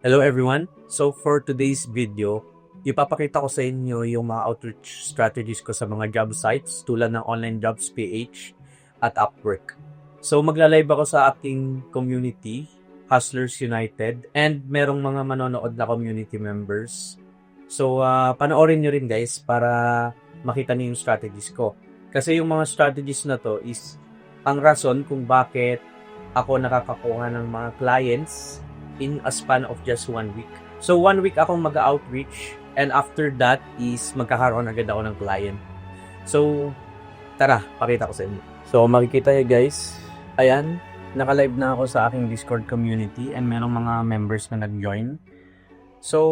Hello everyone! So for today's video, ipapakita ko sa inyo yung mga outreach strategies ko sa mga job sites tulad ng Online Jobs PH at Upwork. So magla-live ako sa aking community, Hustlers United, and merong mga manonood na community members. So panoorin nyo rin guys para makita niyo yung strategies ko. Kasi yung mga strategies na to is ang rason kung bakit ako nakakakuha ng mga clients in a span of just 1 week. So 1 week akong mag-outreach and after that is magkakaroon agad ako ng client. So tara, pakita ko sa inyo. So makikita nyo guys, ayan, naka-live na ako sa aking Discord community and merong mga members na nag-join. So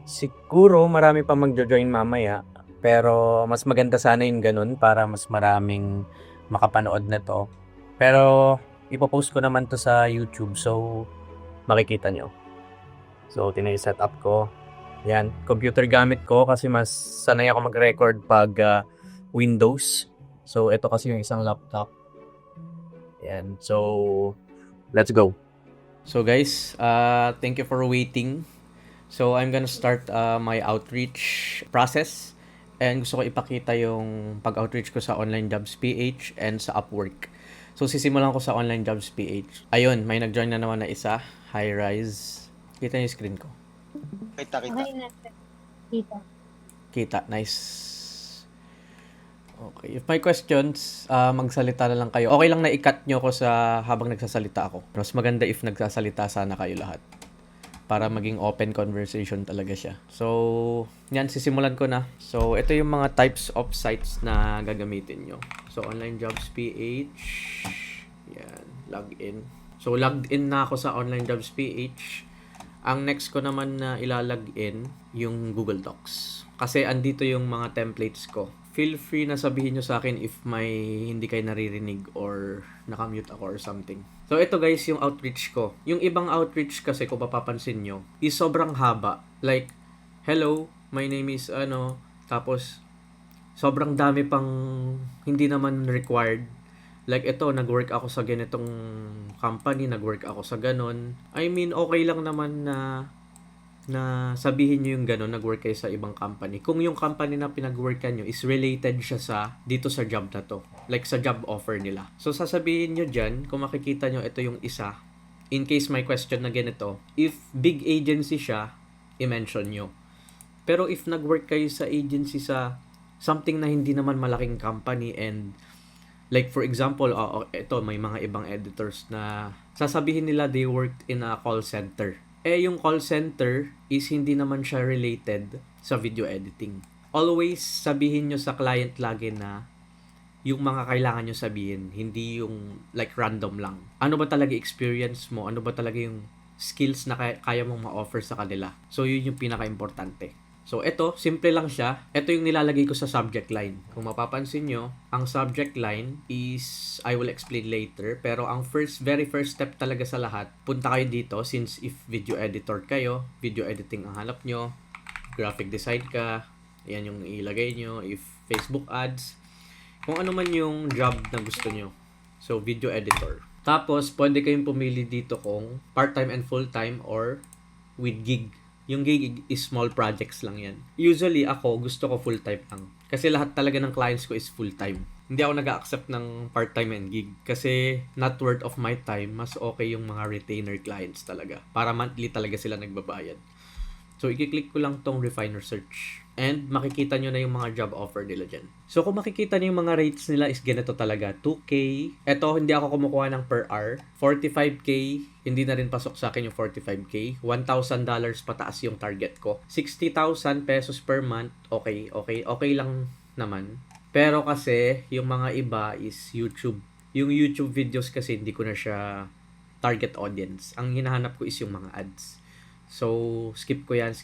siguro marami pa magjo-join mamaya, pero mas maganda sana yung ganun para mas maraming makapanood na to. Pero ipopost ko naman to sa YouTube, so makikita nyo. So, setup ko. Yan, computer gamit ko kasi mas sanay ako mag-record pag Windows. So, ito kasi yung isang laptop. Yan, so, let's go. So guys, thank you for waiting. So, I'm gonna start my outreach process. And gusto ko ipakita yung pag-outreach ko sa Online Jobs PH and sa Upwork. So, sisimulan ko sa Online Jobs PH. Ayun, may nag-join na naman na isa. Hi, Rise. Kita niyo yung screen ko? Kita. Kita, nice. Okay, if may questions, magsalita na lang kayo. Okay lang na i-cut nyo ko sa habang nagsasalita ako. Mas maganda if nagsasalita sana kayo lahat. Para maging open conversation talaga siya. So, yan, sisimulan ko na. So, ito yung mga types of sites na gagamitin nyo. So, Online Jobs PH. Yan, login. So, logged in na ako sa Online Jobs PH. Ang next ko naman na ilalagin yung Google Docs. Kasi andito yung mga templates ko. Feel free na sabihin nyo sa akin if may hindi kayo naririnig or nakamute ako or something. So, ito guys yung outreach ko. Yung ibang outreach kasi kung mapapansin nyo, is sobrang haba. Like, hello, my name is tapos sobrang dami pang hindi naman required. Like ito, nag-work ako sa ganitong company, nag-work ako sa ganon. I mean, okay lang naman na sabihin nyo yung ganon, nag-work kayo sa ibang company. Kung yung company na pinag-workan nyo is related siya sa dito sa job na to. Like sa job offer nila. So, sasabihin nyo dyan, kung makikita nyo, ito yung isa. In case may question na ganito, if big agency siya, i-mention nyo. Pero if nag-work kayo sa agency sa something na hindi naman malaking company and like for example, ito may mga ibang editors na sasabihin nila they worked in a call center. Yung call center is hindi naman siya related sa video editing. Always sabihin nyo sa client lagi na yung mga kailangan nyo sabihin, hindi yung like random lang. Ano ba talaga experience mo? Ano ba talaga yung skills na kaya mong ma-offer sa kanila? So yun yung pinaka-importante. So, ito, simple lang siya. Ito yung nilalagay ko sa subject line. Kung mapapansin nyo, ang subject line is, I will explain later, pero ang very first step talaga sa lahat, punta kayo dito, since if video editor kayo, video editing ang hanap nyo, graphic design ka, yan yung ilagay nyo, if Facebook ads, kung ano man yung job na gusto nyo. So, video editor. Tapos, pwede kayong pumili dito kung part-time and full-time or with gig. Yung gig is small projects lang yan. Usually ako, gusto ko full-time lang. Kasi lahat talaga ng clients ko is full-time. Hindi ako nag-accept ng part-time and gig. Kasi not worth of my time, mas okay yung mga retainer clients talaga. Para monthly talaga sila nagbabayad. So, i-click ko lang tong refiner search. And makikita nyo na yung mga job offer nila dyan. So, kung makikita nyo yung mga rates nila is ganito talaga. 2K. Ito, hindi ako kumukuha ng per hour. 45K. Hindi na rin pasok sa akin yung 45K. $1,000 pataas yung target ko. 60,000 pesos per month. Okay lang naman. Pero kasi, yung mga iba is YouTube. Yung YouTube videos kasi hindi ko na siya target audience. Ang hinahanap ko is yung mga ads. So, skip ko yan.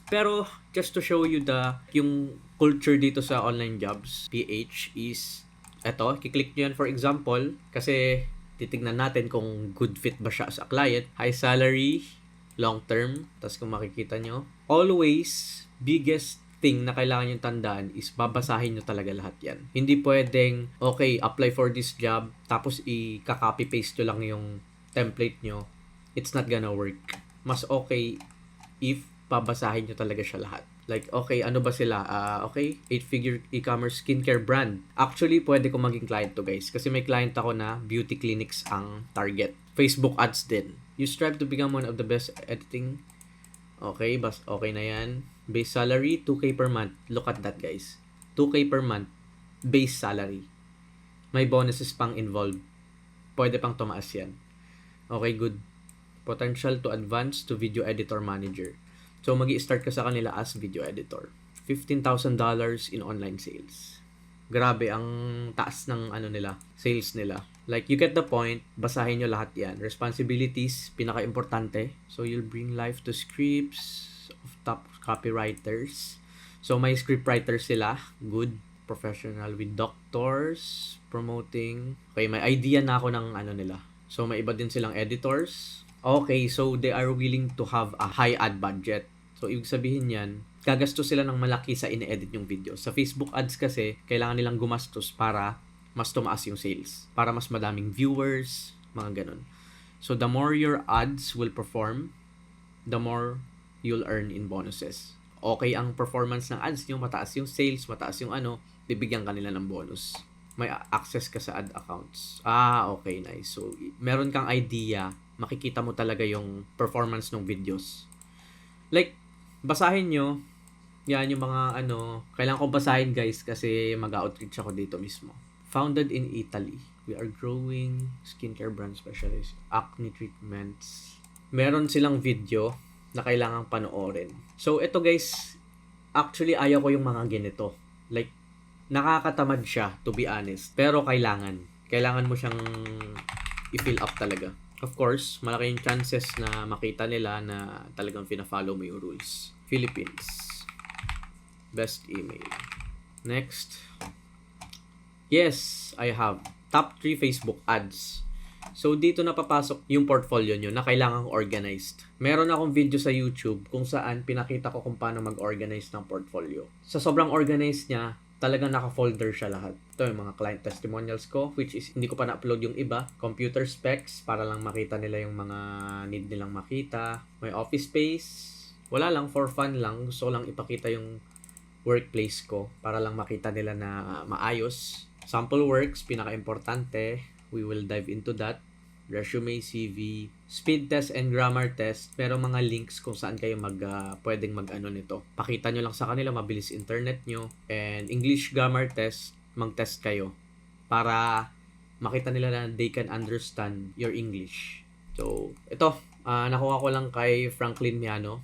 Pero, just to show you yung culture dito sa Online Jobs PH is, eto, kiklik nyo yan for example, kasi titignan natin kung good fit ba siya sa client. High salary, long term, tapos kung makikita nyo, always, biggest thing na kailangan nyo tandaan is babasahin nyo talaga lahat yan. Hindi pwedeng, okay, apply for this job, tapos i-copy-paste nyo lang yung template nyo. It's not gonna work. mas okay if babasahin nyo talaga siya lahat. Like, okay, ano ba sila? Okay, 8-figure e-commerce skincare brand. Actually, pwede ko maging client to, guys. Kasi may client ako na beauty clinics ang target. Facebook ads din. You strive to become one of the best editing. Okay, okay na yan. Base salary, 2K per month. Look at that, guys. 2K per month. Base salary. May bonuses pang involved. Pwede pang tumaas yan. Okay, good. Potential to advance to video editor manager. So, magi-start ka sa kanila as video editor. $15,000 in online sales. Grabe, ang taas ng sales nila. Like, you get the point. Basahin nyo lahat yan. Responsibilities, pinaka-importante. So, you'll bring life to scripts of top copywriters. So, may scriptwriter sila. Good. Professional with doctors. Promoting. Okay, may idea na ako ng nila. So, may iba din silang editors. Okay, so they are willing to have a high ad budget. So, ibig sabihin yan, gagastos sila ng malaki sa ine-edit yung video. Sa Facebook ads kasi, kailangan nilang gumastos para mas tumaas yung sales. Para mas madaming viewers, mga ganun. So, the more your ads will perform, the more you'll earn in bonuses. Okay ang performance ng ads nyo, mataas yung sales, mataas yung bibigyan kanila ng bonus. May access ka sa ad accounts. Okay, nice. So, meron kang idea, makikita mo talaga yung performance ng videos. Like, basahin nyo. Yan yung mga kailangan ko basahin, guys, kasi mag-outreach ako dito mismo. Founded in Italy. We are growing skincare brand specialist. Acne treatments. Meron silang video na kailangang panoorin. So, ito, guys, actually, ayaw ko yung mga ganito. Like, nakakatamad siya, to be honest. Pero kailangan. Kailangan mo siyang i-fill up talaga. Of course, malaki yung chances na makita nila na talagang fina-follow mo yung rules. Philippines. Best email. Next. Yes, I have. Top 3 Facebook ads. So, dito na papasok yung portfolio nyo na kailangang organized. Meron akong video sa YouTube kung saan pinakita ko kung paano mag-organize ng portfolio. Sa sobrang organized niya, talagang naka-folder siya lahat. Ito yung mga client testimonials ko, which is hindi ko pa na-upload yung iba. Computer specs, para lang makita nila yung mga need nilang makita. May office space. Wala lang, for fun lang. Gusto ko lang ipakita yung workplace ko para lang makita nila na maayos. Sample works, pinaka-importante. We will dive into that. Resume, CV, speed test and grammar test, pero mga links kung saan kayo pwedeng nito. Pakita nyo lang sa kanila, mabilis internet nyo. And English grammar test, mag-test kayo para makita nila na they can understand your English. So, ito, nakuha ko lang kay Franklin Miano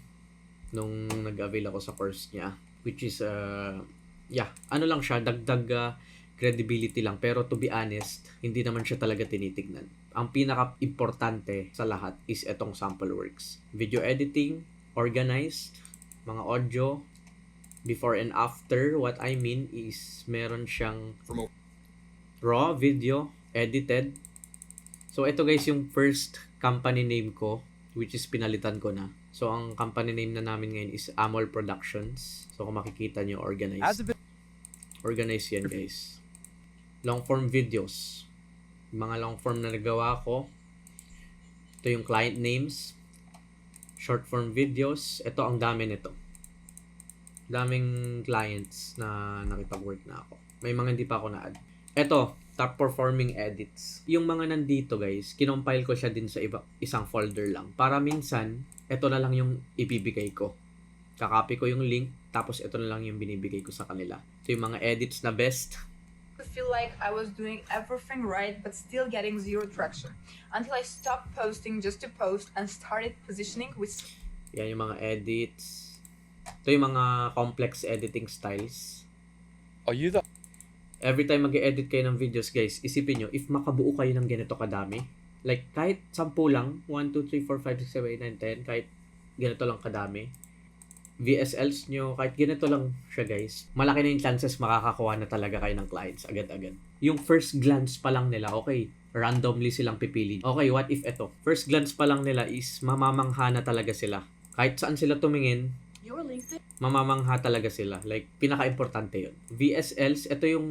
nung nag-avail ako sa course niya, which is, lang siya, dagdag credibility lang. Pero to be honest, hindi naman siya talaga tinitignan. Ang pinaka-importante sa lahat is etong sample works. Video editing, organized, mga audio, before and after. What I mean is meron siyang raw video, edited. So, ito guys yung first company name ko, which is pinalitan ko na. So, ang company name na namin ngayon is Amol Productions. So, kung makikita nyo, organized. Organized yan guys. Long form videos. Mga long form na nagawa ko. Ito yung client names. Short form videos. Ito, ang dami nito. Daming clients na nakipag-work na ako. May mga hindi pa ako na-add. Ito, top performing edits. Yung mga nandito guys, kinompile ko siya din sa isang folder lang. Para minsan, ito na lang yung ibibigay ko. Kakopy ko yung link, tapos ito na lang yung binibigay ko sa kanila. Ito yung mga edits na best. I feel like I was doing everything right but still getting zero traction until I stopped posting just to post and started positioning with... Yan yung mga edits. Ito yung mga complex editing styles. Are you the... Every time mag-edit kayo ng videos guys, isipin nyo, if makabuo kayo ng ganito kadami, like kahit 10 lang, 1, 2, 3, 4, 5, 6, 7, 8, 9, 10, kahit ganito lang kadami, VSLs nyo, kahit ganito lang siya guys, malaki na yung chances makakakuha na talaga kayo ng clients agad-agad. Yung first glance pa lang nila, okay, randomly silang pipili. Okay, what if ito? First glance pa lang nila is mamamangha na talaga sila. Kahit saan sila tumingin, mamamangha talaga sila. Like, pinaka-importante yun. VSLs, ito yung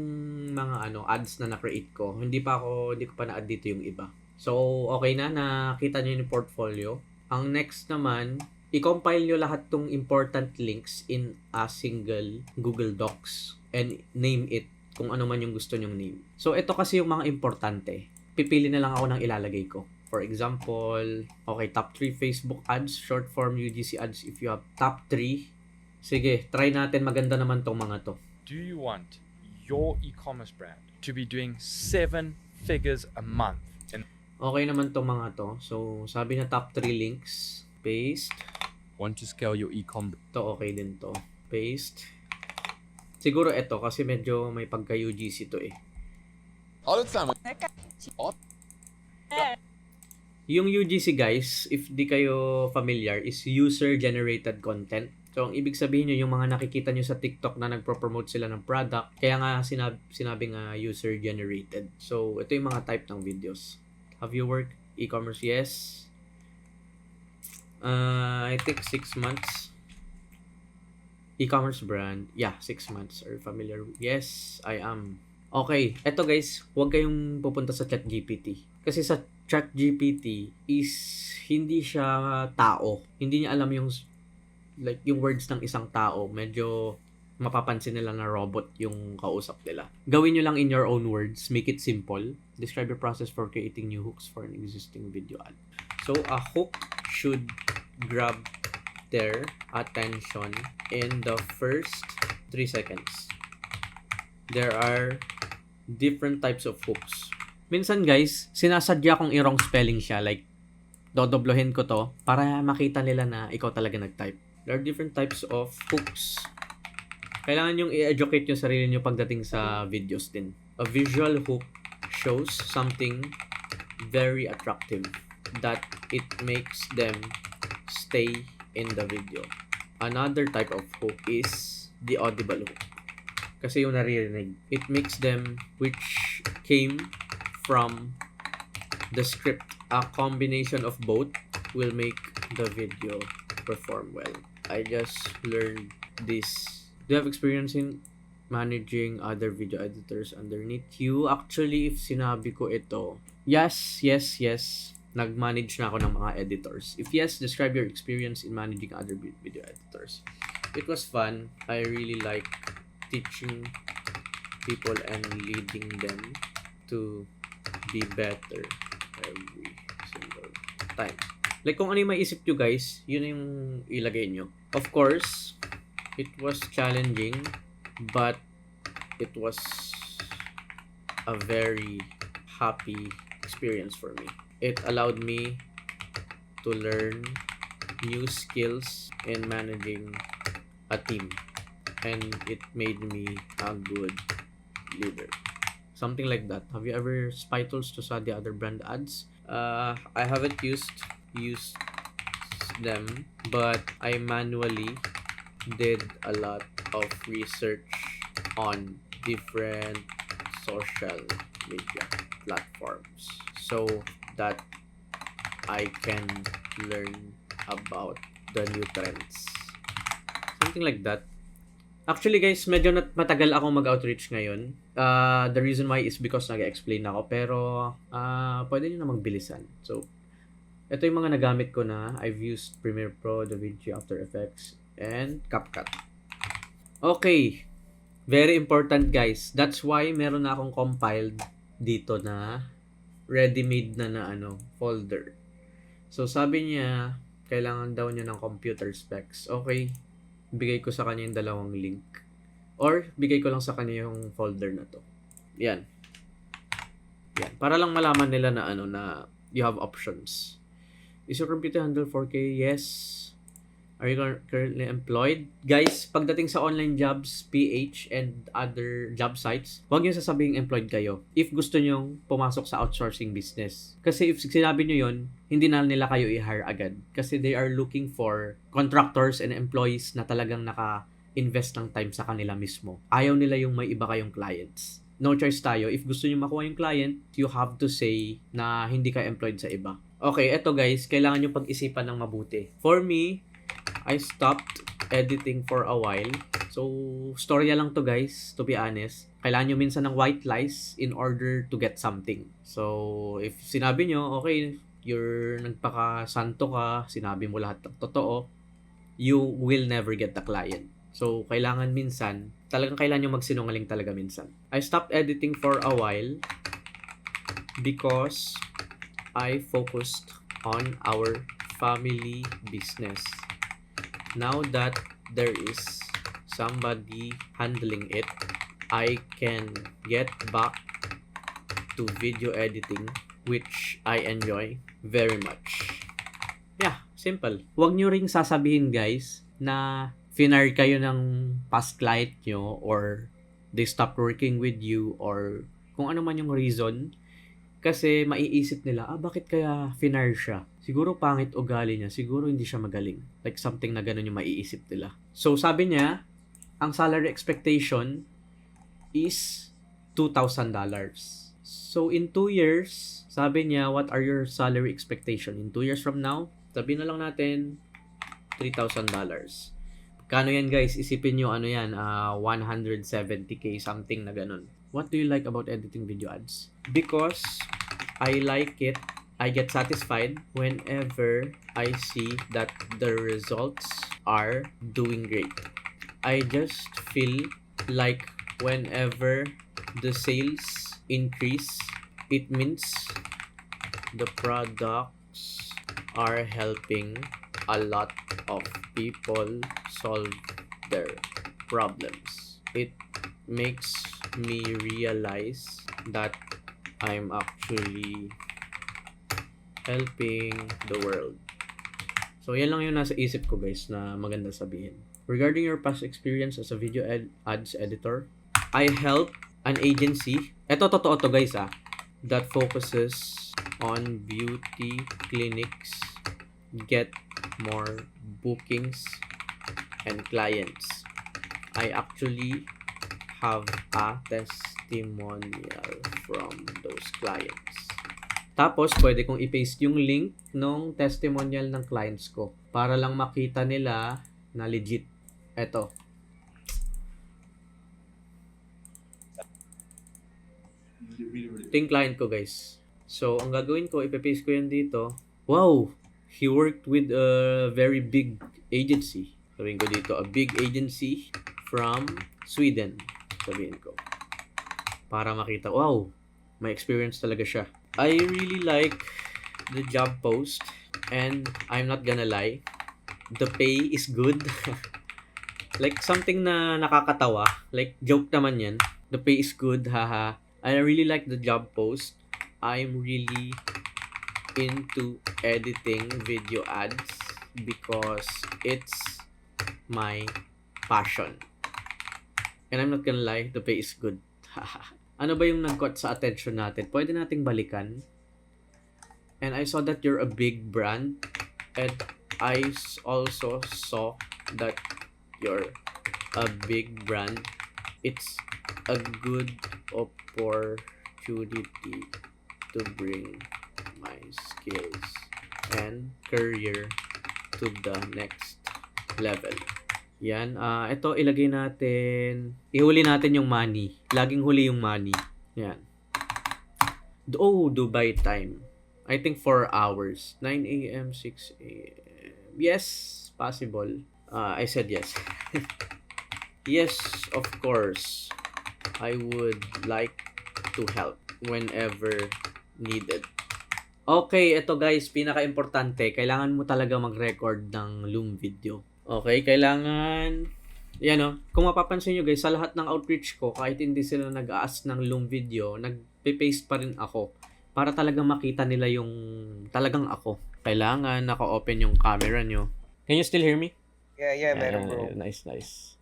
mga ads na na-create ko. Hindi ko pa na-add dito yung iba. So, okay na, nakita nyo yung portfolio. Ang next naman, i-compile nyo lahat tong important links in a single Google Docs and name it kung ano man yung gusto nyong name. So, ito kasi yung mga importante. Pipili na lang ako ng ilalagay ko. For example, okay, top 3 Facebook ads, short form UGC ads if you have top 3. Sige, try natin. Maganda naman tong mga to. Do you want your e-commerce brand to be doing 7 figures a month? And Okay naman tong mga to. So, sabi na top 3 links. Paste. want to scale your e-com? To okay din to. Paste. Siguro ito kasi medyo may pagka-UGC to eh. Yung UGC guys, if di kayo familiar, is user-generated content. So, ang ibig sabihin nyo, yung mga nakikita nyo sa TikTok na nagpo-promote sila ng product, kaya nga sinabing user-generated. So, ito yung mga type ng videos. Have you worked e-commerce? Yes. I think 6 months. E-commerce brand. Yeah, 6 months. Are you familiar? Yes, I am. Okay, eto guys, huwag kayong pupunta sa ChatGPT. Kasi sa ChatGPT is hindi siya tao. Hindi niya alam yung yung words ng isang tao. Medyo mapapansin nila na robot yung kausap nila. Gawin nyo lang in your own words. Make it simple. Describe your process for creating new hooks for an existing video ad. So, a hook should grab their attention in the first 3 seconds. There are different types of hooks. Minsan guys, sinasadya kong i-wrong spelling siya. Like, dodoblohin ko to para makita nila na ikaw talaga nag-type. There are different types of hooks. Kailangan yung i-educate yung sarili nyo pagdating sa videos din. A visual hook shows something very attractive that it makes them stay in the video. Another type of hook is the audible hook. Kasi yung naririnig. It makes them which came from the script. A combination of both will make the video perform well. I just learned this. Do you have experience in managing other video editors underneath you? Actually, if sinabi ko ito, yes. Nag-manage na ako ng mga editors. If yes, describe your experience in managing other video editors. It was fun. I really like teaching people and leading them to be better every single time. Like kung ano yung maisip nyo guys, yun yung ilagay nyo. Of course, it was challenging, but it was a very happy experience for me. It allowed me to learn new skills in managing a team. And it made me a good leader. Something like that. Have you ever spy tools to study other brand ads? I haven't used them, but I manually did a lot of research on different social media platforms so that I can learn about the new trends. Something like that. Actually guys, medyo matagal ako mag-outreach ngayon. The reason why is because nag-explain ako. Pero, pwede nyo na magbilisan. So, ito yung mga nagamit ko na. I've used Premiere Pro, DaVinci, After Effects, and CapCut. Okay. Very important guys. That's why meron na akong compiled dito na ready-made na folder. So, sabi niya, kailangan daw niya ng computer specs. Okay. Bigay ko sa kanya yung dalawang link. Or, bigay ko lang sa kanya yung folder na to. Yan. Para lang malaman nila na na you have options. Is your computer handle 4K? Yes. Are you currently employed? Guys, pagdating sa online jobs, PH, and other job sites, huwag niyo sasabing employed kayo if gusto niyo pumasok sa outsourcing business. Kasi if sinabi niyo yon, hindi na nila kayo i-hire agad. Kasi they are looking for contractors and employees na talagang naka-invest ng time sa kanila mismo. Ayaw nila yung may iba kayong clients. No choice tayo. If gusto niyo makuha yung client, you have to say na hindi ka employed sa iba. Okay, eto guys, kailangan niyo pag-isipan ng mabuti. For me, I stopped editing for a while. So, storya lang to guys, to be honest. Kailangan nyo minsan ng white lies in order to get something. So, if sinabi nyo, okay, you're nagpaka-santo ka, sinabi mo lahat ng totoo, you will never get the client. So, kailangan minsan, talagang kailangan yung magsinungaling talaga minsan. I stopped editing for a while because I focused on our family business. Now that there is somebody handling it, I can get back to video editing, which I enjoy very much. Yeah, simple. Huwag nyo ring sasabihin guys na finar kayo ng past client nyo or they stopped working with you or kung ano man yung reason. Kasi maiisip nila, bakit kaya finar siya? Siguro pangit ugali niya, siguro hindi siya magaling. Like something na ganun yung maiisip nila. So sabi niya, ang salary expectation is $2,000. So in 2 years, sabi niya, what are your salary expectation? In 2 years from now, sabihin na lang natin $3,000. Kano yan guys? Isipin nyo ano yan, 170k something na ganun. What do you like about editing video ads? Because I like it, I get satisfied whenever I see that the results are doing great. I just feel like whenever the sales increase, it means the products are helping a lot of people solve their problems. It makes me realize that I'm actually helping the world. So, yan lang yung nasa isip ko guys na maganda sabihin. Regarding your past experience as a video ads editor, I help an agency, eto totoo to guys that focuses on beauty clinics get more bookings and clients. I actually have a testimonial from those clients. Tapos, pwede kong i-paste yung link ng testimonial ng clients ko para lang makita nila na legit. Eto. Ito yung client ko, guys. So, ang gagawin ko, ipapaste ko yan dito. Wow! He worked with a very big agency. Sabihin ko dito, a big agency from Sweden. Sabihin ko. Para makita, wow! May experience talaga siya. I really like the job post. And I'm not gonna lie, the pay is good. Like something na nakakatawa. Like joke naman yan. The pay is good, haha. I really like the job post. I'm really into editing video ads because it's my passion. And I'm not gonna lie, the pay is good. Ano ba yung nag-caught sa attention natin? Pwede nating balikan. And I saw that you're a big brand. And I also saw that you're a big brand. It's a good opportunity to bring my skills and career to the next level. Yan. Ito, ilagay natin. Ihuli natin yung money. Laging huli yung money. Yan. Oh, Dubai time. I think 4 hours. 9 a.m., 6 a.m. Yes, possible. I said yes. Yes, of course. I would like to help whenever needed. Okay, ito guys, pinaka-importante. Kailangan mo talaga mag-record ng Loom video. Okay, kailangan... Yan o. Kung mapapansin nyo guys, sa lahat ng outreach ko, kahit hindi sila nag-ask ng Loom video, nag-paste pa rin ako. Para talagang makita nila yung talagang ako. Kailangan naka-open yung camera nyo. Can you still hear me? Yeah, meron bro. Nice.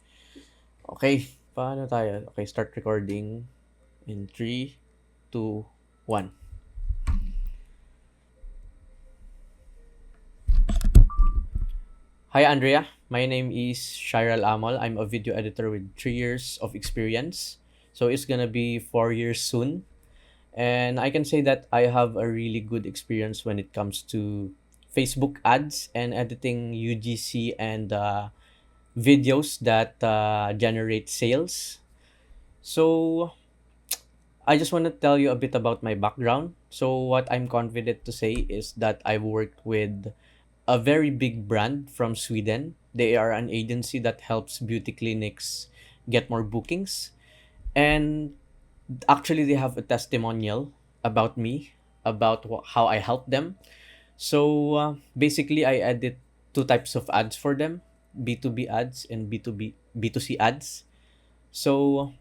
Okay, paano tayo? Okay, start recording in 3, 2, 1. Hi Andrea, my name is Shairal Amal. I'm a video editor with 3 years of experience. So it's gonna be 4 years soon. And I can say that I have a really good experience when it comes to Facebook ads and editing UGC and videos that generate sales. So I just want to tell you a bit about my background. So what I'm confident to say is that I've worked with a very big brand from Sweden. They are an agency that helps beauty clinics get more bookings. And actually, they have a testimonial about me, about how I help them. So basically, I edit two types of ads for them: B2B ads and B2C ads. So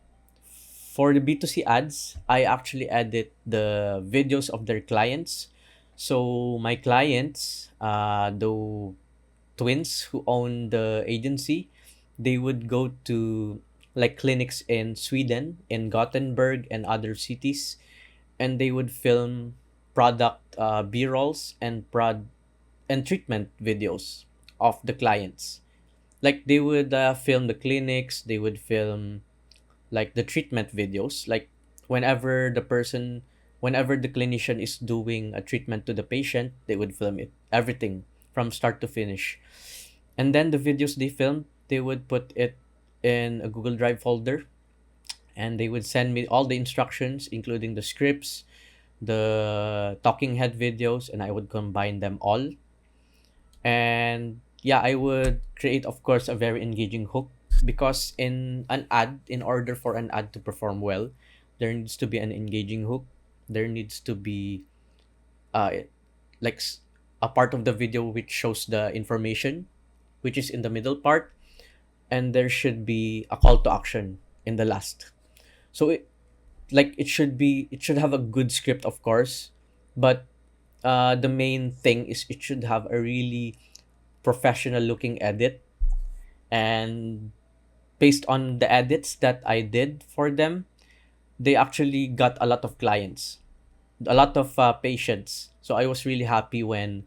for the B2C ads, I actually edit the videos of their clients. So my clients, the twins who own the agency, they would go to like clinics in Sweden, in Gothenburg and other cities, and they would film product B-rolls and treatment videos of the clients. Like they would film the clinics, they would film like the treatment videos, like whenever the person whenever the clinician is doing a treatment to the patient, they would film it, everything from start to finish. And then the videos they filmed, they would put it in a Google Drive folder, and they would send me all the instructions, including the scripts, the talking head videos, and I would combine them all. And yeah, I would create, of course, a very engaging hook, because in order for an ad to perform well, there needs to be an engaging hook. There needs to be uh, like a part of the video which shows the information, which is in the middle part, and there should be a call to action in the last. So it should have a good script, of course, but the main thing is it should have a really professional looking edit. And based on the edits that I did for them, they actually got a lot of clients, a lot of patients. So I was really happy when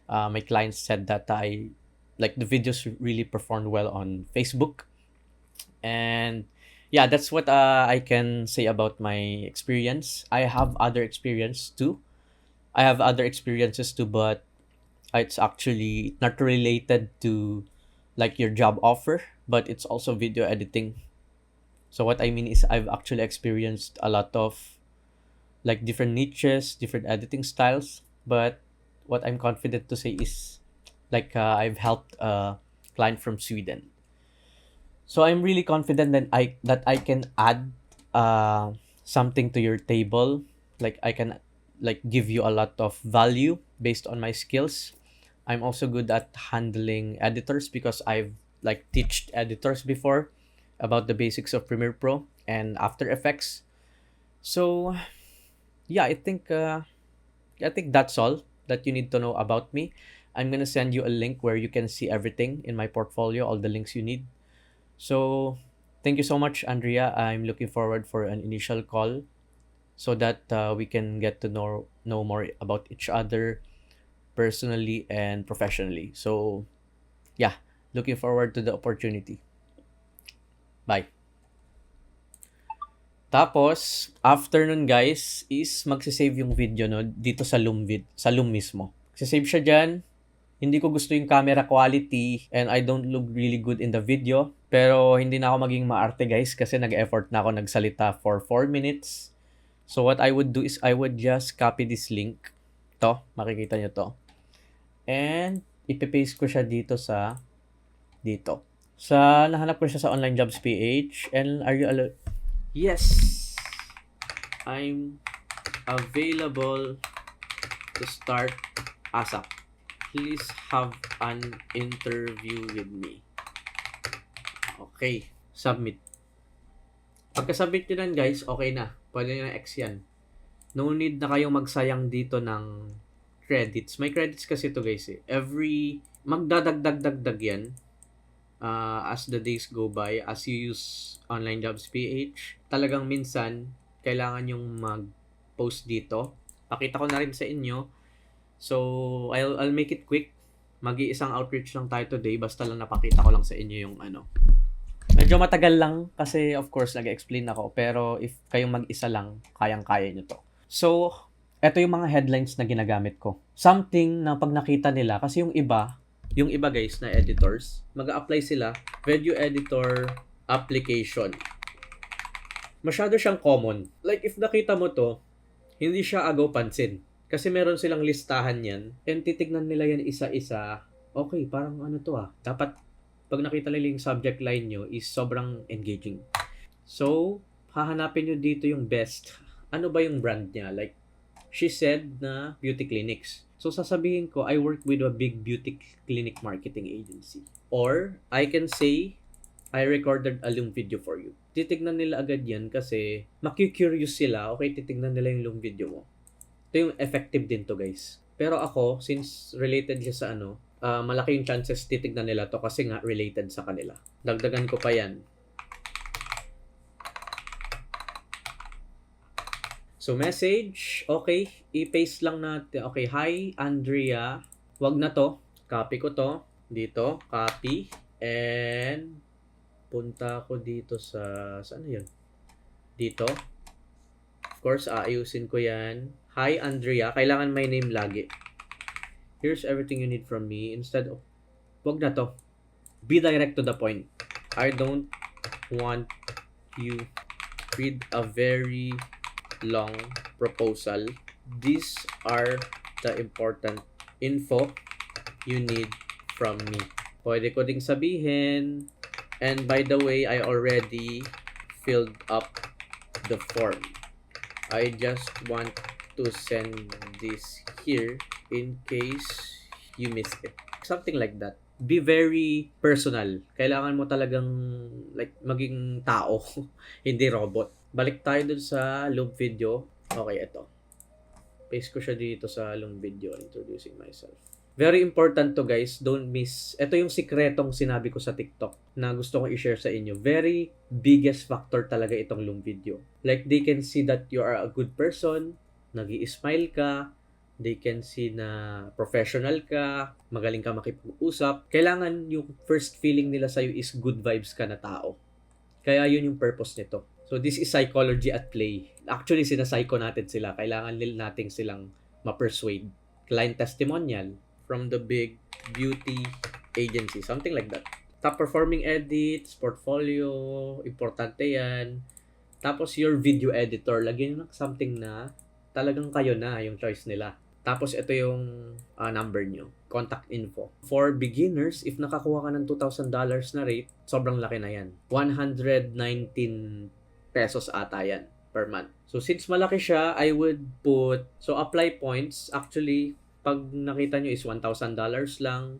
my clients said that I like the videos really performed well on Facebook. And yeah, that's what I can say about my experience. I have other experiences too, but it's actually not related to like your job offer, but it's also video editing. So what I mean is I've actually experienced a lot of like different niches, different editing styles, but what I'm confident to say is like I've helped a client from Sweden. So I'm really confident that I can add something to your table. Like I can like give you a lot of value based on my skills. I'm also good at handling editors because I've like teached editors before about the basics of Premiere Pro and After Effects. So yeah, I think that's all that you need to know about me. I'm gonna send you a link where you can see everything in my portfolio, all the links you need. So thank you so much, Andrea. I'm looking forward for an initial call so that we can get to know more about each other personally and professionally. So yeah, looking forward to the opportunity. Bye. Tapos, after nun guys, is magsisave yung video no dito sa Loom mismo. Magsisave siya dyan. Hindi ko gusto yung camera quality and I don't look really good in the video. Pero hindi na ako maging maarte guys kasi nag-effort na ako nagsalita for 4 minutes. So what I would do is I would just copy this link. To, makikita nyo to. And ipipaste ko siya dito. Nahanap ko siya sa Online Jobs PH. And are you Yes, I'm available to start ASAP. Please have an interview with me. Okay, submit. Pagka-submit nyo lang guys, okay na. Pwede nyo na X yan. No need na kayong magsayang dito ng credits. May credits kasi to guys eh. Magdadagdag yan as the days go by, as you use Online Jobs PH. Talagang minsan, kailangan yung mag-post dito. Pakita ko na rin sa inyo. So, I'll make it quick. Mag-iisang outreach lang tayo today. Basta lang napakita ko lang sa inyo yung ano. Medyo matagal lang kasi of course nag-explain ako. Pero if kayong mag-isa lang, kayang-kaya nyo to. So, eto yung mga headlines na ginagamit ko. Something na pag nakita nila, kasi yung iba guys na editors, mag-a-apply sila, video editor application. masyado siyang common. Like, if nakita mo to, hindi siya agaw pansin. Kasi meron silang listahan yan, and titignan nila yan isa-isa. Okay, parang ano to dapat, pag nakita nila yung subject line nyo, is sobrang engaging. So, hahanapin nyo dito yung best. Ano ba yung brand niya? Like, she said na beauty clinics. So, sasabihin ko, I work with a big beauty clinic marketing agency. Or, I can say, I recorded a long video for you. Titignan nila agad yan kasi maku-curious sila. Okay, titignan nila yung long video mo. Ito yung effective din to, guys. Pero ako, since related siya sa malaki yung chances titignan nila to kasi nga related sa kanila. Dagdagan ko pa yan. So, message. Okay, i-paste lang natin. Okay, hi, Andrea. Wag na to. Copy ko to. Dito, copy. And, punta ko dito sa, saan na yun? Dito. Of course, aayusin ko yan. Hi, Andrea. Kailangan my name lagi. Here's everything you need from me. Instead of, wag na to. Be direct to the point. I don't want you read a very long proposal. These are the important info you need from me. Pwede ko ding sabihin, and by the way, I already filled up the form. I just want to send this here in case you missed it. Something like that. Be very personal. Kailangan mo talagang like maging tao, hindi robot. Balik tayo dun sa long video. Okay, ito. Paste ko siya dito sa long video, introducing myself. Very important to, guys. Don't miss. Ito yung sikretong sinabi ko sa TikTok na gusto kong i-share sa inyo. Very biggest factor talaga itong long video. Like, they can see that you are a good person, nag-i-smile ka, they can see na professional ka, magaling ka makipag-usap. Kailangan yung first feeling nila sa'yo is good vibes ka na tao. Kaya yun yung purpose nito. So, this is psychology at play. Actually, sinapsycho natin sila. Kailangan natin silang ma-persuade. Client testimonial from the big beauty agency. Something like that. Top performing edits, portfolio, importante yan. Tapos, your video editor. Lagyan ng something na talagang kayo na yung choice nila. Tapos, ito yung number nyo. Contact info. For beginners, if nakakuha ka ng $2,000 na rate, sobrang laki na yan. 119 pesos ata yan per month. So, since malaki siya, I would put, so apply points, actually, pag nakita nyo is $1,000 lang.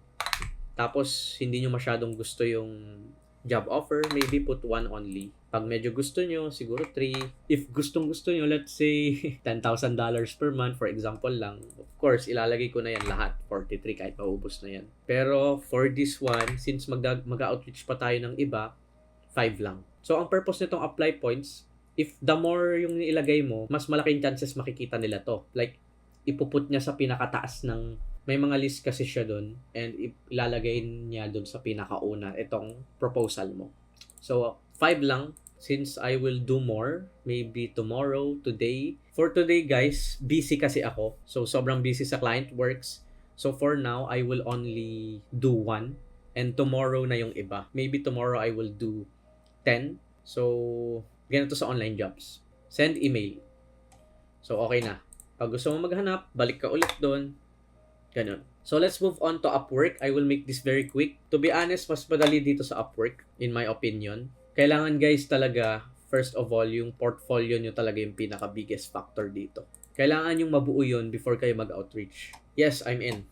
Tapos, hindi nyo masyadong gusto yung job offer, maybe put 1 only. Pag medyo gusto nyo, siguro 3. If gustong-gusto nyo, let's say, $10,000 per month, for example lang. Of course, ilalagay ko na yan lahat, 43, kahit maubos na yan. Pero, for this one, since mag-outreach pa tayo ng iba, 5 lang. So, ang purpose nitong apply points, if the more yung ilagay mo, mas malaking chances makikita nila to. Like, ipuput niya sa pinakataas ng, may mga list kasi siya doon, and ilalagay niya doon sa pinakauna itong proposal mo. So, 5 lang, since I will do more, maybe tomorrow, today. For today, guys, busy kasi ako. So, sobrang busy sa client works. So, for now, I will only do 1. And tomorrow na yung iba. Maybe tomorrow I will do 10. So, ganito sa online jobs. Send email. So, okay na. Pag gusto mo maghanap, balik ka ulit doon. Ganun. So, let's move on to Upwork. I will make this very quick. To be honest, mas madali dito sa Upwork, in my opinion. Kailangan, guys, talaga, first of all, yung portfolio nyo talaga yung pinaka-biggest factor dito. Kailangan yung mabuo yun before kayo mag-outreach. Yes, I'm in.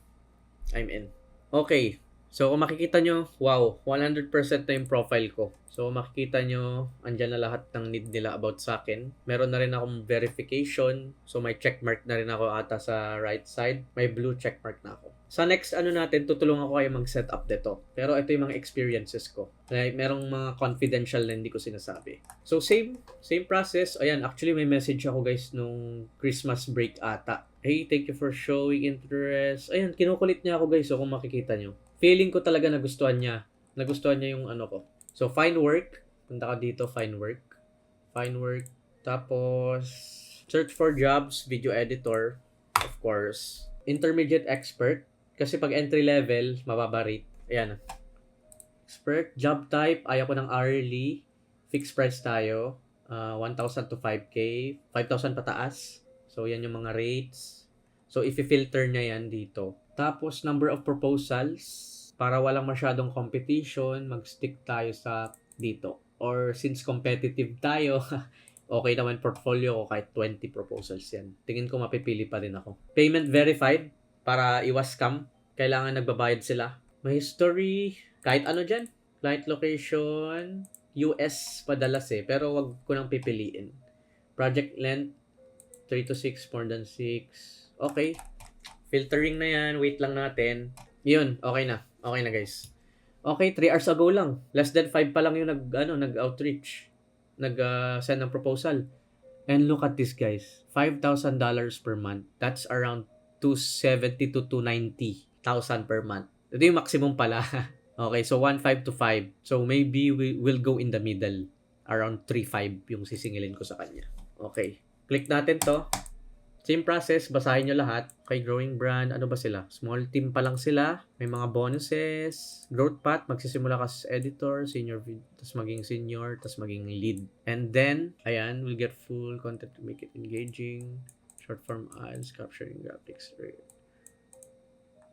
Okay. So, kung makikita nyo, wow, 100% na yung profile ko. So, makikita nyo, andyan na lahat ng need nila about sa akin. Meron na rin akong verification. So, may checkmark na rin ako ata sa right side. May blue checkmark na ako. Sa next natin, tutulungan ko kayo mag-set up dito. Pero ito yung mga experiences ko. Merong mga confidential na hindi ko sinasabi. So, same process. Ayan, actually may message ako, guys, nung Christmas break ata. Hey, thank you for showing interest. Ayan, kinukulit niya ako, guys. So, kung makikita nyo. Feeling ko talaga nagustuhan niya. Nagustuhan niya yung ko. So, find work. Punta ka dito, find work. Find work. Tapos, search for jobs, video editor. Of course. Intermediate expert. Kasi pag entry level, mababa rate. Ayan. Expert, job type, ayaw ko ng hourly. Fixed price tayo. 1,000 to 5K, 5,000 pataas. So, yan yung mga rates. So, i-filter niya yan dito. Tapos, number of proposals. Para walang masyadong competition, mag-stick tayo sa dito. Or, since competitive tayo, okay naman portfolio ko kahit 20 proposals yan. Tingin ko mapipili pa rin ako. Payment verified para iwas scam. Kailangan nagbabayad sila. May history, kahit ano dyan. Client location, US padalas pero wag ko nang pipiliin. Project length, 3 to 6, more than 6. Okay. Filtering na yan. Wait lang natin. Yun, okay na. Okay na guys. Okay, 3 hours ago lang. Less than 5 pa lang yung nag-outreach. Nag-send ng proposal. And look at this guys. $5,000 per month. That's around 270 to 290,000 per month. Ito yung maximum pala. Okay, so 1.5 to 5. So maybe we will go in the middle. Around 3.5 yung sisingilin ko sa kanya. Okay. Click natin to. Same process, basahin nyo lahat. Okay, growing brand, ano ba sila? Small team pa lang sila. May mga bonuses. Growth path, magsisimula ka sa editor, senior, tas maging senior, tas maging lead. And then, ayan, we'll get full content to make it engaging. Short form ads, capturing graphics.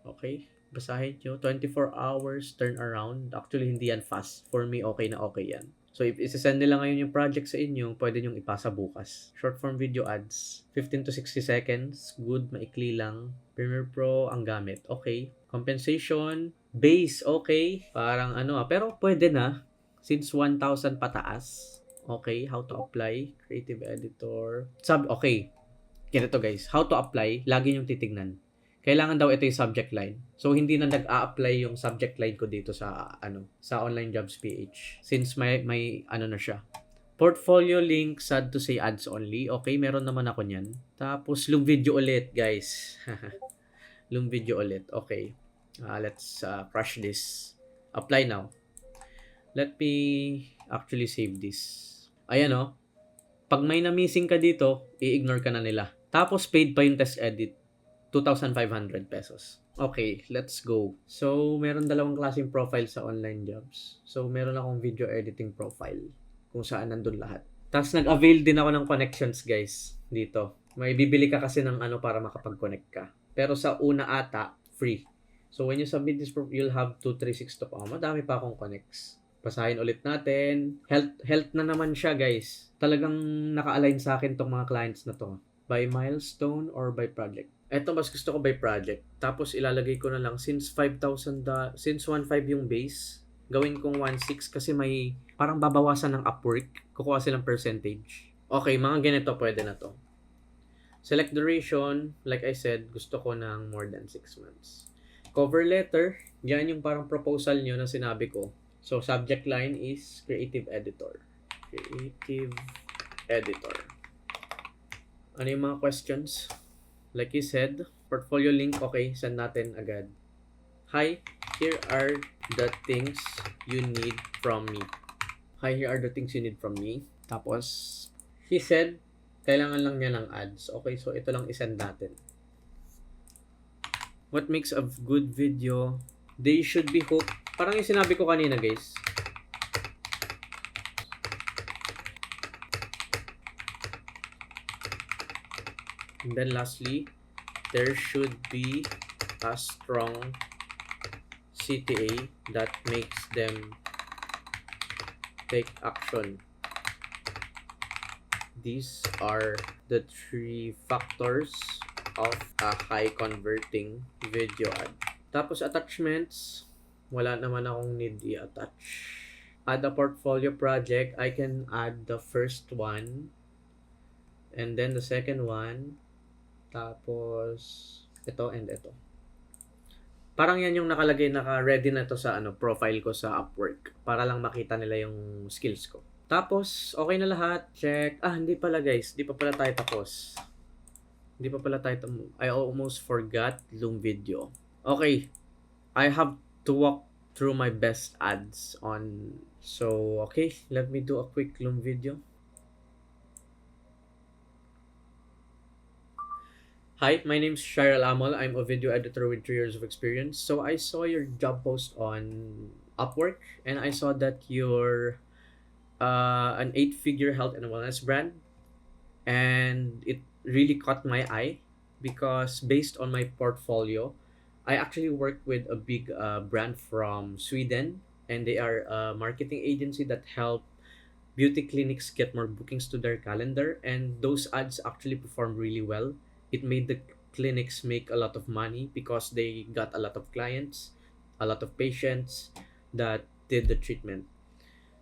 Okay, basahin nyo. 24 hours, turn around. Actually, hindi yan fast. For me, okay na okay yan. So, if isasend nila ngayon yung project sa inyo, pwede nyong ipasa bukas. Short form video ads, 15 to 60 seconds. Good, maikli lang. Premiere Pro, ang gamit. Okay. Compensation, base, okay. Parang pero pwede na. Since 1,000 pataas. Okay, how to apply. Creative editor. Okay. Ganito guys, how to apply, lagi nyong titignan. Kailangan daw ito yung subject line. So, hindi na nag-a-apply yung subject line ko dito sa, sa Online Jobs PH. Since may na siya. Portfolio link, sad to say ads only. Okay, meron naman ako niyan. Tapos, loom video ulit, guys. Loom video ulit. Okay. Let's crush this. Apply now. Let me actually save this. Ayan, pag may na-missing ka dito, i-ignore ka na nila. Tapos, paid pa yung test edit. 2,500 pesos. Okay, let's go. So, meron dalawang klaseng profile sa online jobs. So, meron akong video editing profile kung saan nandun lahat. Tapos, nag-avail din ako ng connections, guys, dito. May bibili ka kasi ng para makapag-connect ka. Pero sa una ata, free. So, when you submit this profile, you'll have 236 to pa. Madami pa akong connects. Basahin ulit natin. Health na naman siya, guys. Talagang naka-align sa akin tong mga clients na to. By milestone or by project. Ito, mas gusto ko by project. Tapos, ilalagay ko na lang, since 1.5 yung base, gawin kong 1.6 kasi may parang babawasan ng Upwork. Kukuha silang percentage. Okay, mga ganito, pwede na to. Select duration. Like I said, gusto ko ng more than 6 months. Cover letter. Yan yung parang proposal nyo na sinabi ko. So, subject line is creative editor. Creative editor. Ano yung mga questions? Like you said, portfolio link, okay, send natin agad. Hi, here are the things you need from me. Hi, here are the things you need from me. Tapos, he said, kailangan lang niya ng ads. Okay, so ito lang isend natin. What makes a good video? They should be hooked. Parang yung sinabi ko kanina, guys. And then lastly, there should be a strong CTA that makes them take action. These are the 3 factors of a high converting video ad. Tapos attachments, wala naman akong need i-attach. Add a portfolio project, I can add the first one and then the second one. Tapos, ito and ito. Parang yan yung nakalagay, naka-ready na to sa profile ko sa Upwork. Para lang makita nila yung skills ko. Tapos, okay na lahat. Check. Hindi pala guys. Hindi pa pala tayo tapos. I almost forgot Loom video. Okay. I have to walk through my best ads on. So, okay. Let me do a quick Loom video. Hi, my name's Shirel Amal. I'm a video editor with 3 years of experience. So I saw your job post on Upwork and I saw that you're an 8-figure health and wellness brand, and it really caught my eye because based on my portfolio, I actually work with a big brand from Sweden, and they are a marketing agency that help beauty clinics get more bookings to their calendar, and those ads actually performed really well. It made the clinics make a lot of money because they got a lot of clients, a lot of patients that did the treatment.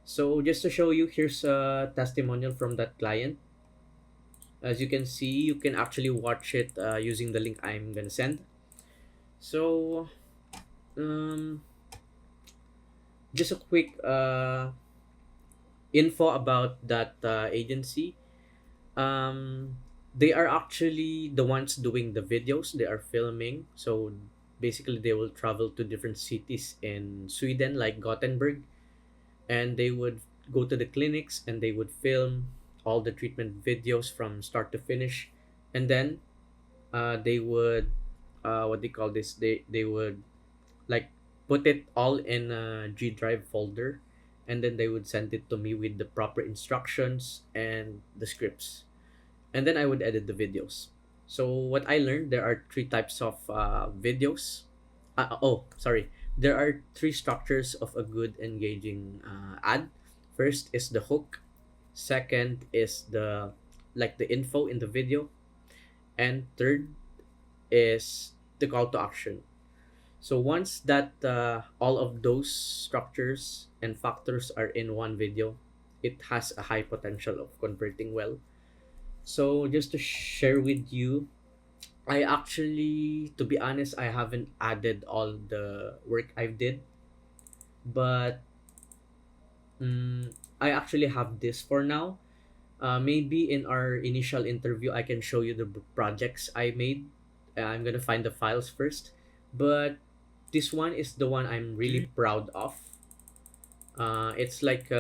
So just to show you, here's a testimonial from that client. As you can see, you can actually watch it using the link I'm gonna send. So um, just a quick info about that agency. They are actually the ones doing the videos. They are filming. So basically, they will travel to different cities in Sweden, like Gothenburg, and they would go to the clinics and they would film all the treatment videos from start to finish, and then they would what they call this? They would like put it all in a G Drive folder, and then they would send it to me with the proper instructions and the scripts, and then I would edit the videos. So what I learned, there are three types of videos. Oh, sorry. There are three structures of a good engaging ad. First is the hook. Second is the like the info in the video, and third is the call to action. So once that all of those structures and factors are in one video, it has a high potential of converting well. So just to share with you, I actually, to be honest, I haven't added all the work I've did, but I actually have this for now. Maybe in our initial interview, I can show you the projects I made. I'm gonna find the files first, but this one is the one I'm really proud of. It's like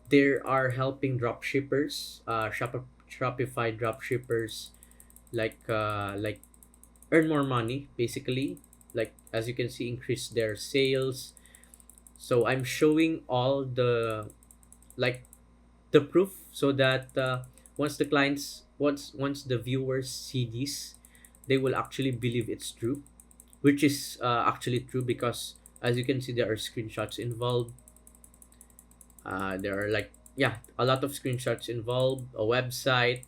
they are helping drop shippers, Shopify drop shippers, like earn more money basically. Like as you can see, increase their sales. So I'm showing all the like the proof so that once the clients once the viewers see this, they will actually believe it's true, which is actually true because as you can see, there are screenshots involved. There are like, yeah, a lot of screenshots involved, a website,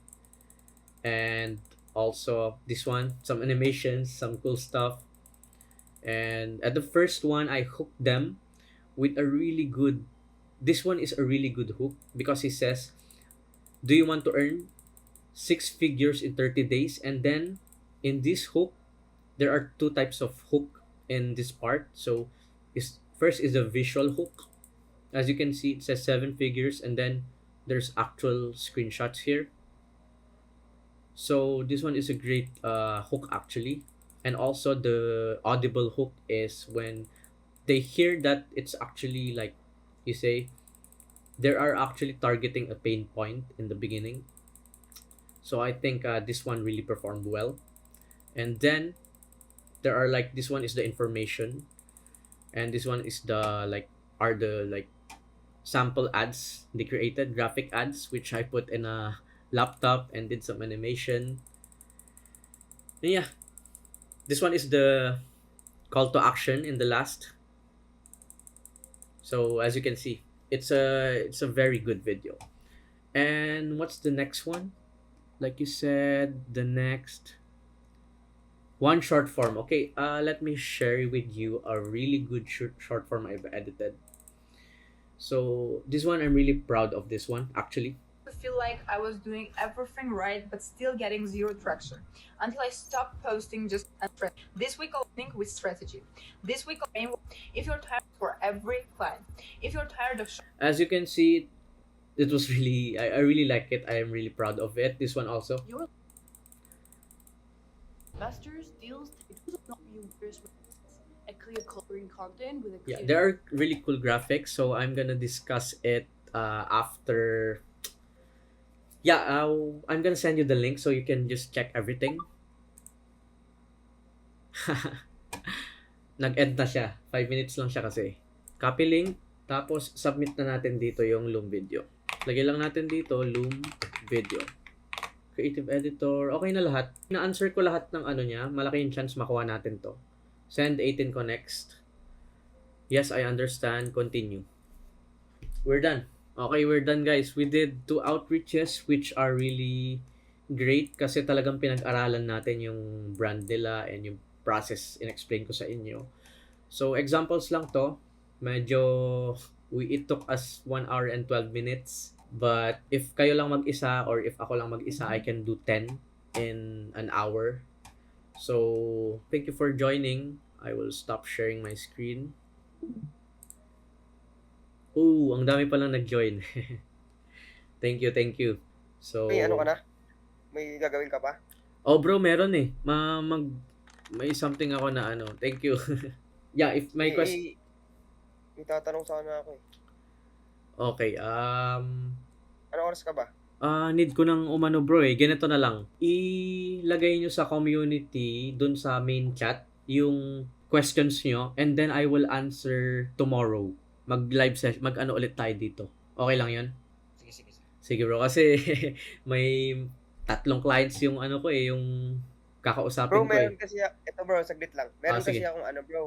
and also this one, some animations, some cool stuff. And at the first one, I hooked them with a really good, this one is a really good hook because he says, do you want to earn 6 figures in 30 days? And then in this hook, there are two types of hook in this part. So is first is a visual hook. As you can see, it says 7 figures, and then there's actual screenshots here. So this one is a great hook actually. And also the audible hook is when they hear that it's actually like you say, they are actually targeting a pain point in the beginning. So I think this one really performed well. And then there are like, this one is the information, and this one is the like are the like sample ads they created, graphic ads, which I put in a laptop and did some animation. And yeah, this one is the call to action in the last. So as you can see, it's a very good video. And what's the next one? Like you said, the next one, short form. Okay, let me share with you a really good short form I've edited. So this one, I'm really proud of this one actually. I feel like I was doing everything right, but still getting zero traction until I stopped posting just and this week I'll think with strategy. This week if you're tired for every client, if you're tired of As you can see, it was really, I really like it. I am really proud of it. This one also. Your investors deals not viewers with a clear coloring content with a clear Yeah, there are really cool graphics, so I'm gonna discuss it after. Yeah, I'm gonna send you the link so you can just check everything. Nag-end na siya. 5 minutes lang siya kasi. Copy link, Tapos, submit na natin dito yung Loom video. Lagay lang natin dito, Loom video. Creative editor, okay na lahat. Na-answer ko lahat ng ano niya. Malaki yung chance makuha natin to. Send 18 ko next. Yes, I understand. Continue. We're done. Okay, we're done guys. We did 2 outreaches which are really great kasi talagang pinag-aralan natin yung brand nila and yung process in-explain ko sa inyo. So, examples lang to. Medyo, it took us 1 hour and 12 minutes. But, if kayo lang mag-isa or if ako lang mag-isa, I can do 10 in an hour. So, thank you for joining. I will stop sharing my screen. Oh, ang dami palang nag-join. Thank you, thank you. So, May ano ka na? May gagawin ka pa? oh bro, meron eh. May something ako na ano. Thank you. Yeah, if my question... May tatanong sana ako eh. Okay, Ano oras ka ba? need ko ng umano bro eh. Ganito na lang. Ilagay nyo sa community, dun sa main chat, yung questions nyo, and then I will answer tomorrow. Mag-live session, mag-ano ulit tayo dito. Okay lang yun? Sige. Sige bro, kasi may 3 clients yung ano ko eh, yung kakausapin Bro, ko eh. meron kasi, ito bro, saglit lang. Meron sige. kasi akong ano bro,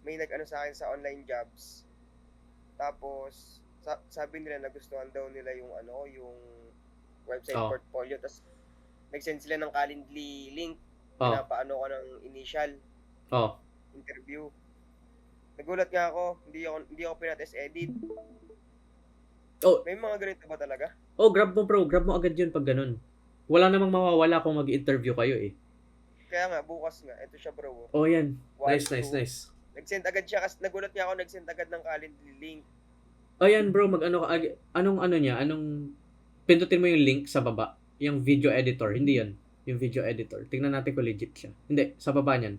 may nag-ano sa akin sa online jobs. Tapos, sabi nila nagustuhan daw nila yung ano, yung website Oh. portfolio. Tapos, nag-send sila ng Calendly link. Oh. Pinapaano ko ng initial Oh. interview. Nagulat nga ako, hindi ako pinates edit. Oh. May mga ganito ba talaga? Oh, grab mo bro. Grab mo agad yun pag ganun. Wala namang mawawala kung mag-interview kayo eh. Kaya nga, bukas nga. Ito siya bro. Oh, yan. 1, Nice, 2. nice. Nag-send agad siya kasi nagulat nga ako, nag-send agad ng Calendly link. Oh, yan bro. Mag-ano ka. Anong ano niya? Pindutin mo yung link sa baba. Yung video editor. Hindi yan. Yung video editor. Tingnan natin kung legit siya. Hindi. Sa baba niyan.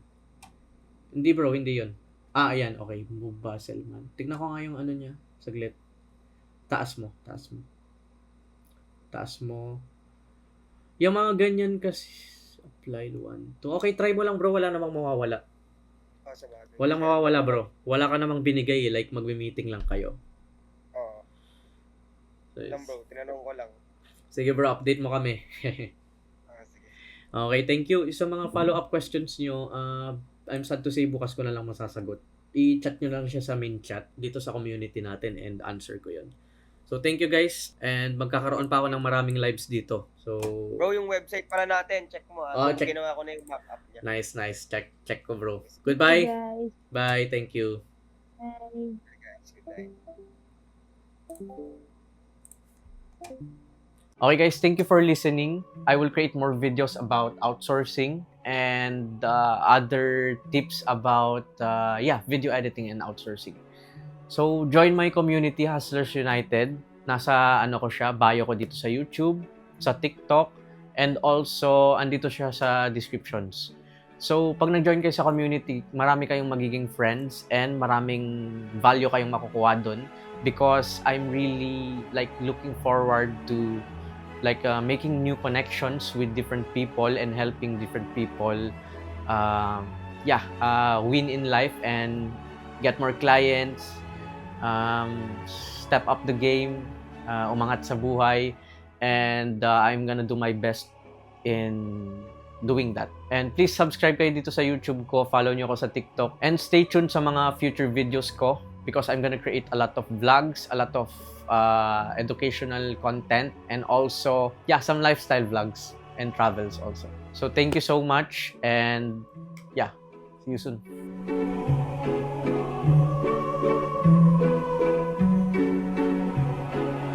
Hindi bro. Hindi yun. Ayan. Okay. Move Basel man. Tingnan ko nga yung ano niya. Saglit. Taas mo. Yung mga ganyan kasi applied 1, 2. Okay, try mo lang bro, wala namang mawawala. Sa bagay. Walang mawawala bro. Wala ka namang binigay eh, like magme-meeting lang kayo. Oo. So, Lang bro, tinanong ko lang. sige bro, update mo kami. Sige. Okay, thank you. Sa mga follow-up questions nyo, I'm sad to say bukas ko na lang masasagot. I-chat nyo lang siya sa main chat dito sa community natin and answer ko yun. So, thank you guys. And magkakaroon pa ako ng maraming lives dito. So, Bro, yung website pala natin, check mo check. Ginawa ko na yung mock-up niya. nice. Check ko bro. Goodbye. Guys, Bye. Thank you. bye. Guys, good night. Okay guys, thank you for listening. I will create more videos about outsourcing and other tips about video editing and outsourcing. So, join my community, Hustlers United. Nasa ko siya, bio ko dito sa YouTube, sa TikTok, and also andito siya sa descriptions. So, pag nag-join kayo sa community, marami kayong magiging friends and maraming value kayong makukuha doon because I'm really looking forward to making new connections with different people and helping different people win in life and get more clients, step up the game, umangat sa buhay, and I'm gonna do my best in doing that. And please subscribe kayo dito sa YouTube ko, follow nyo ako sa TikTok, and stay tuned sa mga future videos ko because I'm gonna create a lot of vlogs, a lot of educational content, and also some lifestyle vlogs and travels also. So thank you so much, and see you soon.